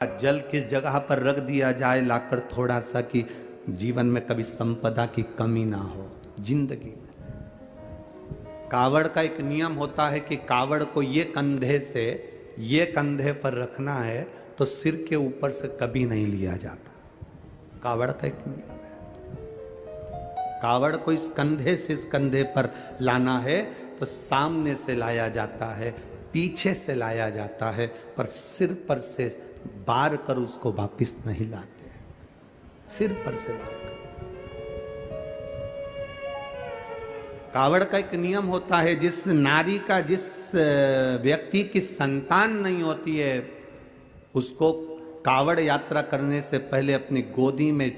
जल किस जगह पर रख दिया जाए लाकर थोड़ा सा कि जीवन में कभी संपदा की कमी ना हो जिंदगी में। कावड़ का एक नियम होता है कि कावड़ को ये कंधे से ये कंधे पर रखना है तो सिर के ऊपर से कभी नहीं लिया जाता। कावड़ का एक नियम है। कावड़ को इस कंधे से इस कंधे पर लाना है तो सामने से लाया जाता है, पीछे से लाया जाता है, पर सिर पर से बार कर उसको वापिस नहीं लाते। सिर पर से बार कर। कावड़ का एक नियम होता है, जिस नारी का जिस व्यक्ति की संतान नहीं होती है उसको कावड़ यात्रा करने से पहले अपनी गोदी में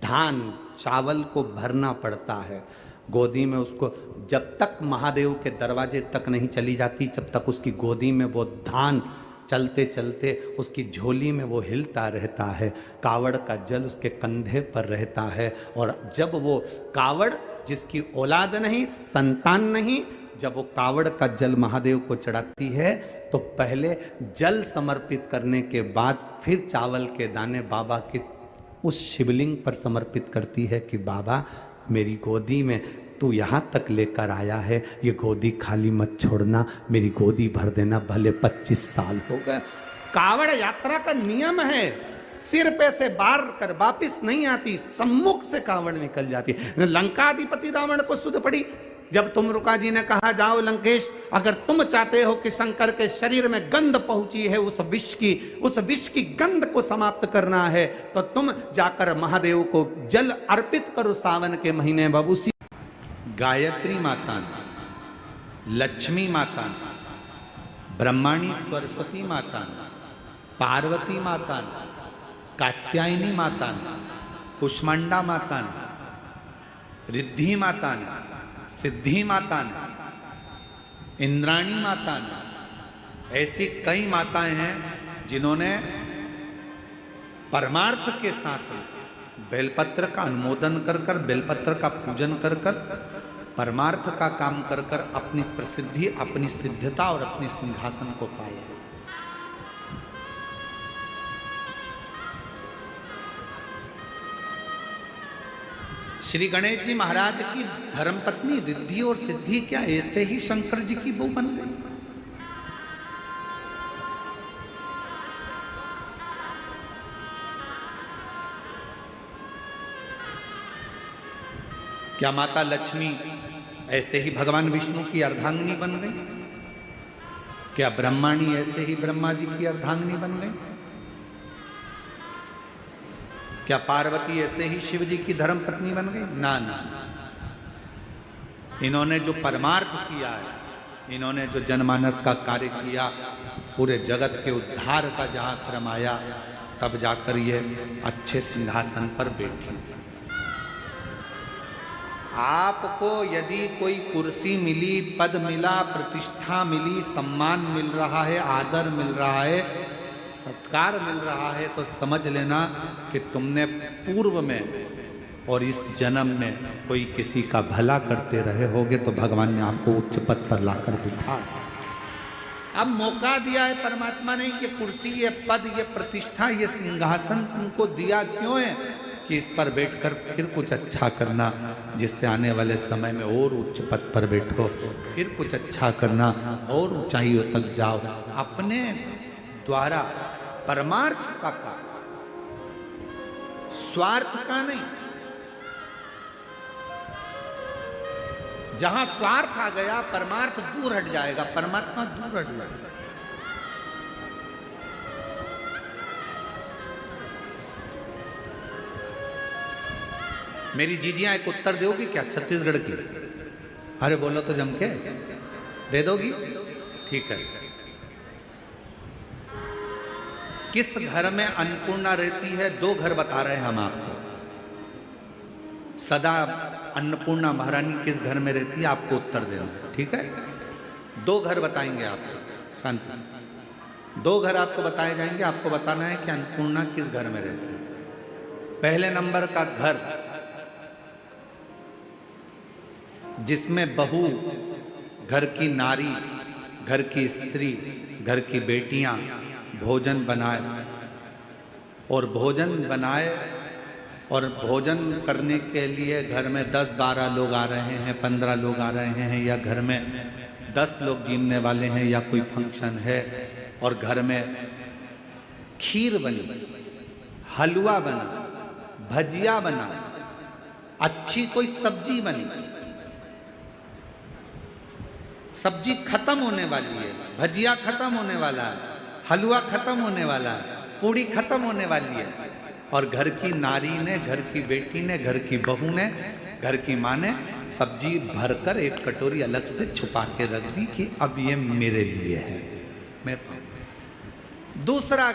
धान चावल को भरना पड़ता है। गोदी में उसको जब तक महादेव के दरवाजे तक नहीं चली जाती तब तक उसकी गोदी में वो धान चलते चलते उसकी झोली में वो हिलता रहता है। कावड़ का जल उसके कंधे पर रहता है और जब वो कावड़ जिसकी औलाद नहीं संतान नहीं, जब वो कावड़ का जल महादेव को चढ़ाती है तो पहले जल समर्पित करने के बाद फिर चावल के दाने बाबा की उस शिवलिंग पर समर्पित करती है कि बाबा मेरी गोदी में तू यहाँ तक लेकर आया है, ये गोदी खाली मत छोड़ना, मेरी गोदी भर देना, भले 25 साल हो गए। कावड़ यात्रा का नियम है, सिर पे से बार कर वापिस नहीं आती, सम्मुख से कावड़ निकल जाती। लंकाधिपति रावण को सुध पड़ी जब तुमरुका जी ने कहा जाओ लंकेश, अगर तुम चाहते हो कि शंकर के शरीर में गंध पहुंची है उस विष की गंध को समाप्त करना है तो तुम जाकर महादेव को जल अर्पित करो सावन के महीने में। उसी गायत्री माता, लक्ष्मी माता, ब्रह्माणी सरस्वती माता, पार्वती माता, कात्यायनी माता, कुष्मांडा माता, रिद्धि माता, सिद्धि माता, इंद्राणी माता, ऐसी कई माताएं हैं जिन्होंने परमार्थ के साथ बेलपत्र का अनुमोदन कर बेलपत्र का पूजन कर परमार्थ का काम कर अपनी प्रसिद्धि, अपनी सिद्धता और अपनी सिंहासन को पाया। श्री गणेश जी महाराज की धर्मपत्नी रिद्धि और सिद्धि क्या ऐसे ही शंकर जी की बहू बन गई? क्या माता लक्ष्मी ऐसे ही भगवान विष्णु की अर्धांगिनी बन गई? क्या ब्रह्माणी ऐसे ही ब्रह्मा जी की अर्धांगिनी बन गई? क्या पार्वती ऐसे ही शिव जी की धर्मपत्नी बन गई? ना ना, इन्होंने जो परमार्थ किया है, इन्होंने जो जनमानस का कार्य किया, पूरे जगत के उद्धार का जहां क्रम आया तब जाकर ये अच्छे सिंहासन पर बैठी। आपको यदि कोई कुर्सी मिली, पद मिला, प्रतिष्ठा मिली, सम्मान मिल रहा है, आदर मिल रहा है, सत्कार मिल रहा है तो समझ लेना कि तुमने पूर्व में और इस जन्म में कोई किसी का भला करते रहे होगे तो भगवान ने आपको उच्च पद पर लाकर बिठा दिया। अब मौका दिया है परमात्मा ने, ये कुर्सी, ये पद, ये प्रतिष्ठा, ये सिंहासन तुमको दिया क्यों है कि इस पर बैठकर फिर कुछ अच्छा करना, जिससे आने वाले समय में और उच्च पद पर बैठो, फिर कुछ अच्छा करना और ऊंचाइयों तक जाओ। अपने द्वारा परमार्थ का काम, स्वार्थ का नहीं। जहां स्वार्थ आ गया परमार्थ दूर हट जाएगा, परमात्मा दूर हट जाएगा। मेरी जीजियां एक उत्तर दोगी क्या छत्तीसगढ़ की? अरे बोलो तो जम के, दे दोगी? ठीक है। किस घर में अन्नपूर्णा रहती है? 2 घर बता रहे हैं हम आपको। सदा अन्नपूर्णा महारानी किस घर में रहती है आपको उत्तर देना है, ठीक है? 2 घर बताएंगे आपको, शांति। 2 घर आपको बताए जाएंगे, आपको बताना है कि अन्नपूर्णा किस घर में रहती है। पहले नंबर का घर जिसमें बहू, घर की नारी, घर की स्त्री, घर की बेटियां भोजन बनाए, और भोजन बनाए, और भोजन करने के लिए घर में 10-12 लोग आ रहे हैं, 15 लोग आ रहे हैं, या घर में 10 लोग जीने वाले हैं, या कोई फंक्शन है, और घर में खीर बनी, हलवा बना, भजिया बना, अच्छी कोई सब्जी बनी, सब्जी खत्म होने वाली है, भजिया खत्म होने वाला है, हलवा खत्म होने वाला है, पूड़ी खत्म होने वाली है, और घर की नारी ने, घर की बेटी ने, घर की बहू ने, घर की माँ ने सब्जी भरकर एक कटोरी अलग से छुपा के रख दी कि अब ये मेरे लिए है, मैं पाऊं। दूसरा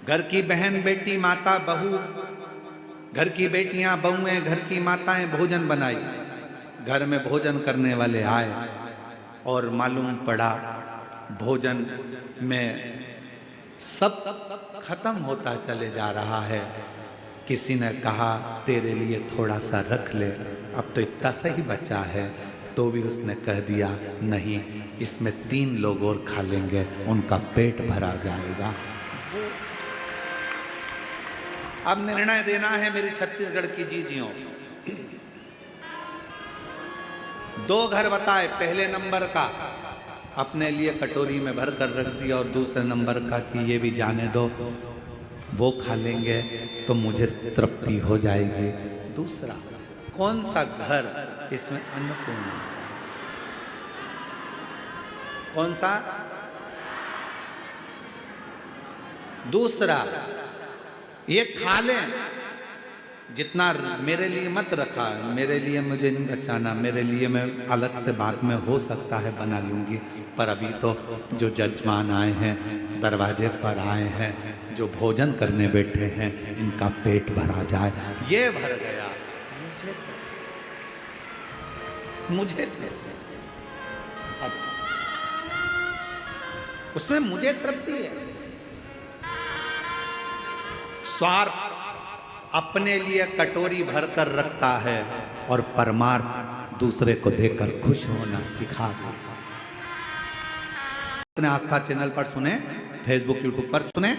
घर की बहन, बेटी, माता, बहू, घर की बेटियां, बहुएं, घर की माताएं भोजन बनाई, घर में भोजन करने वाले आए, और मालूम पड़ा भोजन में सब खत्म होता चले जा रहा है। किसी ने कहा तेरे लिए थोड़ा सा रख ले, अब तो इतना सही बचा है, तो भी उसने कह दिया नहीं, इसमें 3 लोग और खा लेंगे, उनका पेट भरा जाएगा। अब निर्णय देना है मेरी छत्तीसगढ़ की जीजियों। 2 घर बताए, पहले नंबर का अपने लिए कटोरी में भर कर रख दिया, और दूसरे नंबर का कि ये भी जाने दो, वो खा लेंगे तो मुझे तृप्ति हो जाएगी। दूसरा कौन सा घर इसमें अन्नपूर्णा? कौन सा? दूसरा, ये खा लें, जितना मेरे लिए मत रखा, मेरे लिए मुझे नहीं बचाना, मेरे लिए मैं अलग से बाद में हो सकता है बना लूँगी, पर अभी तो जो जजमान आए हैं, दरवाजे पर आए हैं, जो भोजन करने बैठे हैं, इनका पेट भरा जाए। ये भर गया, मुझे उसमें मुझे तृप्ति है। स्वार्थ अपने लिए कटोरी भरकर रखता है, और परमार्थ दूसरे को देकर खुश होना सिखा दे। अपने आस्था चैनल पर सुने, फेसबुक यूट्यूब पर सुने,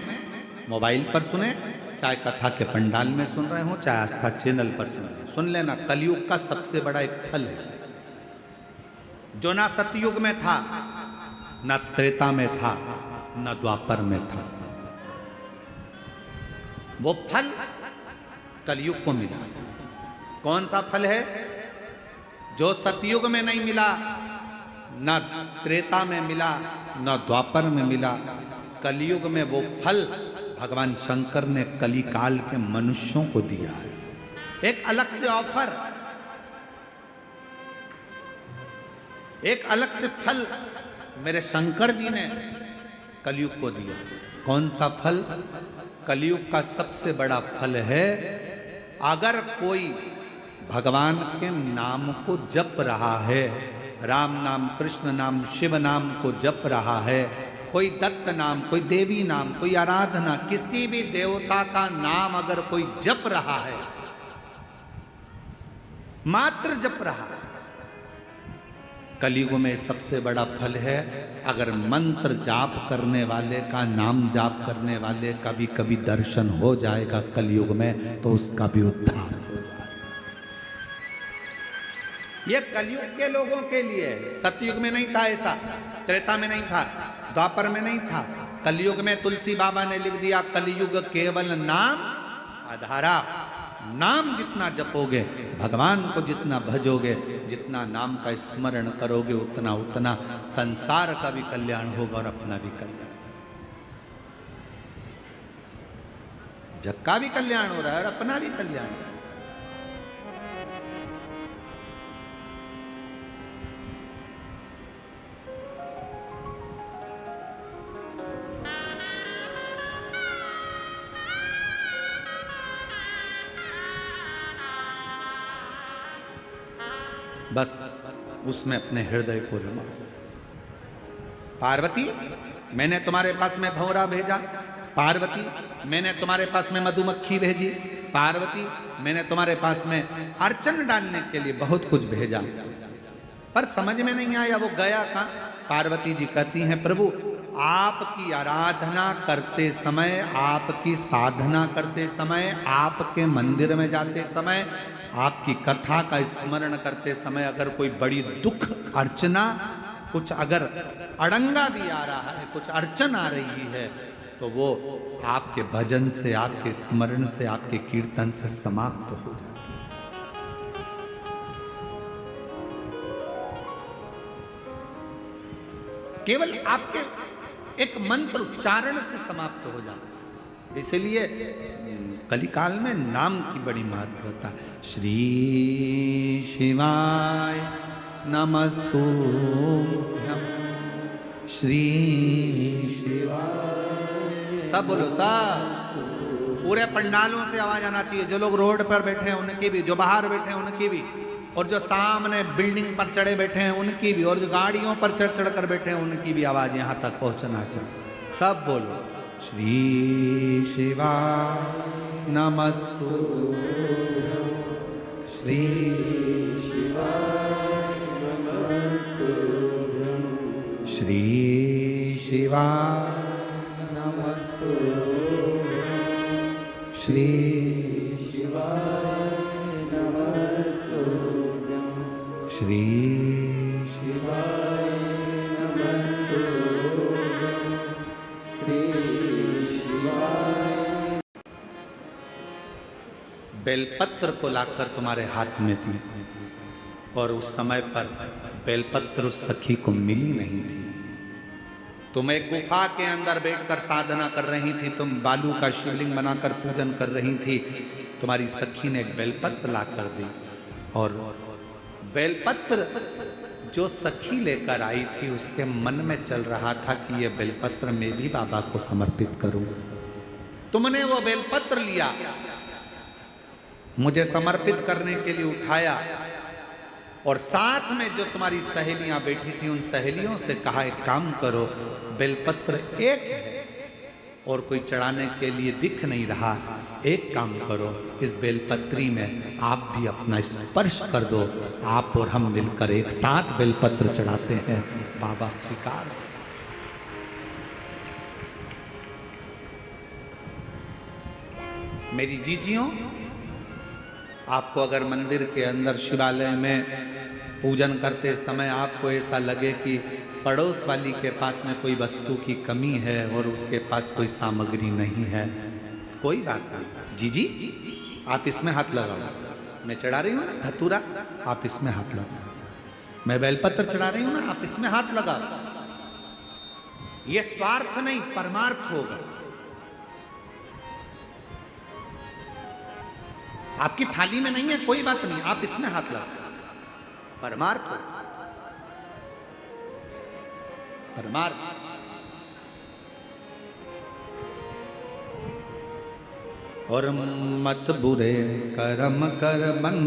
मोबाइल पर सुने, चाहे कथा के पंडाल में सुन रहे हो, चाहे आस्था चैनल पर सुन लेना। कलयुग का सबसे बड़ा एक फल है, जो ना सतयुग में था, न त्रेता में था, न द्वापर में था। वो फल कलयुग को मिला। कौन सा फल है? जो सतयुग में नहीं मिला, न त्रेता में मिला, न द्वापर में मिला। कलयुग में वो फल भगवान शंकर ने कली काल के मनुष्यों को दिया है। एक अलग से ऑफर, एक अलग से फल मेरे शंकर जी ने कलयुग को दिया। कौन सा फल? कलयुग का सबसे बड़ा फल है, अगर कोई भगवान के नाम को जप रहा है, राम नाम, कृष्ण नाम, शिव नाम को जप रहा है, कोई दत्त नाम, कोई देवी नाम, कोई आराधना, किसी भी देवता का नाम अगर कोई जप रहा है, मात्र जप रहा है, कलयुग में सबसे बड़ा फल है। अगर मंत्र जाप करने वाले का, नाम जाप करने वाले का भी कभी दर्शन हो जाएगा कलयुग में, तो उसका भी उद्धार हो जाएगा। ये कलयुग के लोगों के लिए है। सतयुग में नहीं था ऐसा, त्रेता में नहीं था, द्वापर में नहीं था। कलयुग में तुलसी बाबा ने लिख दिया, कलयुग केवल नाम आधारा। नाम जितना जपोगे, भगवान को जितना भजोगे, जितना नाम का स्मरण करोगे, उतना उतना संसार का भी कल्याण होगा और अपना भी कल्याण, जग का भी कल्याण हो रहा है और अपना भी कल्याण। बस उसमें अपने हृदय को रमा। पार्वती, मैंने तुम्हारे पास में भंवरा भेजा। पार्वती, मैंने तुम्हारे पास में मधुमक्खी भेजी। पार्वती, मैंने तुम्हारे पास में अर्चन डालने के लिए बहुत कुछ भेजा, पर समझ में नहीं आया वो गया कहाँ। पार्वती जी कहती हैं, प्रभु आपकी आराधना करते समय, आपकी साधना करते समय, आपके मंदिर में जाते समय, आपकी कथा का स्मरण करते समय अगर कोई बड़ी दुख अर्चना, कुछ अगर अड़ंगा भी आ रहा है, कुछ अड़चन आ रही है, तो वो आपके भजन से, आपके स्मरण से, आपके कीर्तन से समाप्त हो जाए। केवल आपके एक मंत्र उच्चारण से समाप्त हो जाता है। इसलिए कलिकाल में नाम की बड़ी महत्वता है। श्री शिवाय नमस्तुभ्यं, श्री शिवाय। सब बोलो, सब पूरे पंडालों से आवाज आना चाहिए। जो लोग रोड पर बैठे हैं उनकी भी, जो बाहर बैठे हैं उनकी भी, और जो सामने बिल्डिंग पर चढ़े बैठे हैं उनकी भी, और जो गाड़ियों पर चढ़ चढ़ कर बैठे हैं उनकी भी आवाज यहां तक पहुंचना चाहिए। सब बोलो, श्री शिवाय नमस्तुभ्यं, श्री शिवाय नमस्तुभ्यं, श्री शिवाय नमस्तुभ्यं, श्री शिवाय नमस्तुभ्यं, श्री शिवाय नमस्तुभ्यं, श्री शिवाय। बेलपत्र को लाकर तुम्हारे हाथ में थी, और उस समय पर बेलपत्र उस सखी को मिली नहीं थी। तुम एक गुफा के अंदर बैठकर साधना कर रही थी, तुम बालू का शिवलिंग बनाकर पूजन कर रही थी। तुम्हारी सखी ने एक बेलपत्र ला कर दी, और बेलपत्र जो सखी लेकर आई थी उसके मन में चल रहा था कि यह बेलपत्र मैं भी बाबा को समर्पित करूं। तुमने वो बेलपत्र लिया, मुझे समर्पित करने के लिए उठाया, और साथ में जो तुम्हारी सहेलियां बैठी थी उन सहेलियों से कहा, एक काम करो, बेलपत्र एक है और कोई चढ़ाने के लिए दिख नहीं रहा, एक काम करो, इस बेलपत्री में आप भी अपना स्पर्श कर दो। आप और हम मिलकर एक साथ बेलपत्र चढ़ाते हैं, बाबा स्वीकार। मेरी जीजियों, आपको अगर मंदिर के अंदर शिवालय में पूजन करते समय आपको ऐसा लगे कि पड़ोस वाली के पास में कोई वस्तु की कमी है और उसके पास कोई सामग्री नहीं है, कोई बात नहीं, जीजी आप इसमें हाथ लगाओ। मैं चढ़ा रही हूँ ना धतूरा, आप इसमें हाथ लगाओ। मैं बेलपत्र चढ़ा रही हूँ ना, आप इसमें हाथ लगाओ। ये स्वार्थ नहीं, परमार्थ होगा। आपकी थाली में नहीं है, कोई बात नहीं, आप इसमें हाथ लगाओ, परमार्थ हो, परमार्थ। और मत बुरे कर्म कर बंद